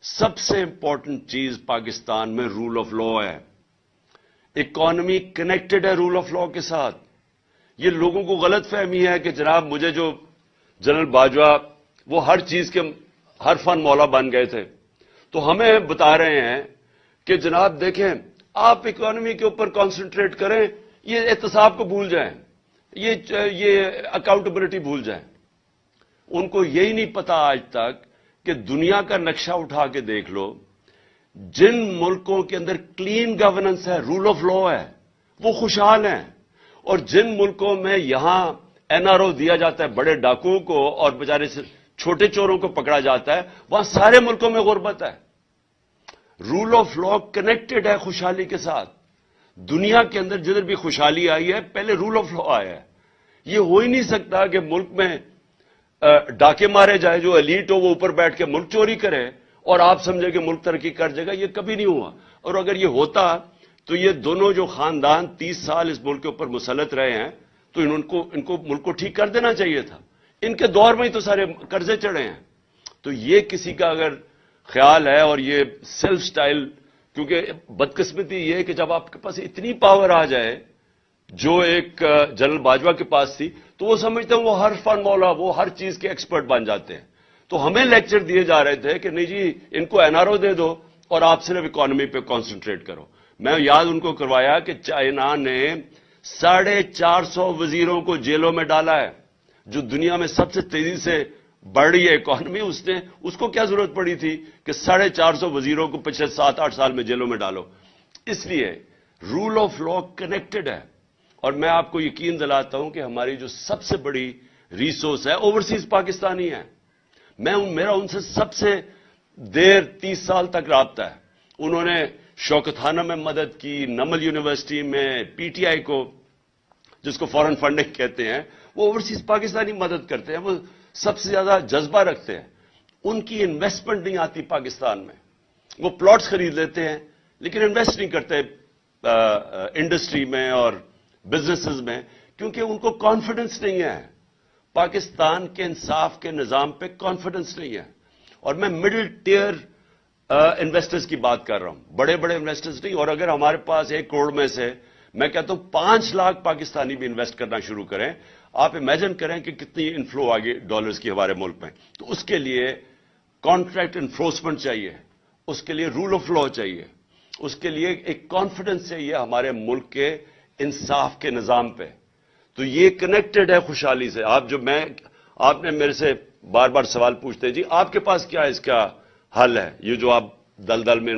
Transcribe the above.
سب سے امپورٹنٹ چیز پاکستان میں رول آف لا ہے. اکانومی کنیکٹڈ ہے رول آف لا کے ساتھ. یہ لوگوں کو غلط فہمی ہے کہ جناب مجھے جو جنرل باجوہ وہ ہر چیز کے ہر فن مولا بن گئے تھے، تو ہمیں بتا رہے ہیں کہ جناب دیکھیں آپ اکانومی کے اوپر کانسنٹریٹ کریں، یہ احتساب کو بھول جائیں، یہ اکاؤنٹیبلٹی بھول جائیں. ان کو یہی نہیں پتا آج تک کہ دنیا کا نقشہ اٹھا کے دیکھ لو، جن ملکوں کے اندر کلین گورننس ہے، رول آف لا ہے، وہ خوشحال ہیں. اور جن ملکوں میں یہاں این آر او دیا جاتا ہے بڑے ڈاکوؤں کو اور بیچارے چھوٹے چوروں کو پکڑا جاتا ہے، وہاں سارے ملکوں میں غربت ہے. رول آف لا کنیکٹڈ ہے خوشحالی کے ساتھ. دنیا کے اندر جدھر بھی خوشحالی آئی ہے پہلے رول آف لا آیا ہے. یہ ہو ہی نہیں سکتا کہ ملک میں ڈاکے مارے جائے، جو ایلیٹ ہو وہ اوپر بیٹھ کے ملک چوری کرے اور آپ سمجھے کہ ملک ترقی کر جائے گا. یہ کبھی نہیں ہوا. اور اگر یہ ہوتا تو یہ دونوں جو خاندان 30 سال اس ملک کے اوپر مسلط رہے ہیں تو ان کو ملک کو ٹھیک کر دینا چاہیے تھا. ان کے دور میں ہی تو سارے قرضے چڑھے ہیں. تو یہ کسی کا اگر خیال ہے اور یہ سیلف سٹائل، کیونکہ بدقسمتی یہ ہے کہ جب آپ کے پاس اتنی پاور آ جائے جو ایک جنرل باجوہ کے پاس تھی، تو وہ سمجھتے ہیں وہ ہر فن مولا، وہ ہر چیز کے ایکسپرٹ بن جاتے ہیں. تو ہمیں لیکچر دیے جا رہے تھے کہ نہیں جی ان کو این آر او دے دو اور آپ صرف اکانومی پہ کانسنٹریٹ کرو. میں یاد ان کو کروایا کہ چائنا نے 450 وزیروں کو جیلوں میں ڈالا ہے. جو دنیا میں سب سے تیزی سے بڑھ رہی ہے اکانومی، اس کو کیا ضرورت پڑی تھی کہ 450 وزیروں کو پچھلے 7-8 سال میں جیلوں میں ڈالو. اس لیے رول آف لا کنیکٹڈ ہے. اور میں آپ کو یقین دلاتا ہوں کہ ہماری جو سب سے بڑی ریسورس ہے اوورسیز پاکستانی ہے. میرا ان سے سب سے دیر 30 سال تک رابطہ ہے. انہوں نے شوکت خانہ میں مدد کی، نمل یونیورسٹی میں، پی ٹی آئی کو جس کو فورن فنڈنگ کہتے ہیں، وہ اوورسیز پاکستانی مدد کرتے ہیں. وہ سب سے زیادہ جذبہ رکھتے ہیں. ان کی انویسٹمنٹ نہیں آتی پاکستان میں. وہ پلاٹس خرید لیتے ہیں لیکن انویسٹ نہیں کرتے انڈسٹری میں اور بزنسز میں، کیونکہ ان کو کانفیڈنس نہیں ہے. پاکستان کے انصاف کے نظام پہ کانفیڈنس نہیں ہے. اور میں مڈل ٹیئر انویسٹرز کی بات کر رہا ہوں، بڑے بڑے انویسٹرز نہیں. اور اگر ہمارے پاس 1 کروڑ میں سے میں کہتا ہوں 5 لاکھ پاکستانی بھی انویسٹ کرنا شروع کریں، آپ امیجن کریں کہ کتنی انفلو آگے ڈالرز کی ہمارے ملک میں. تو اس کے لیے کانٹریکٹ انفورسمنٹ چاہیے، اس کے لیے رول آف لا چاہیے، اس کے لیے ایک کانفیڈنس چاہیے ہمارے ملک کے انصاف کے نظام پہ. تو یہ کنیکٹڈ ہے خوشحالی سے. آپ نے میرے سے بار بار سوال پوچھتے جی آپ کے پاس کیا اس کا حل ہے، یہ جو آپ دلدل میں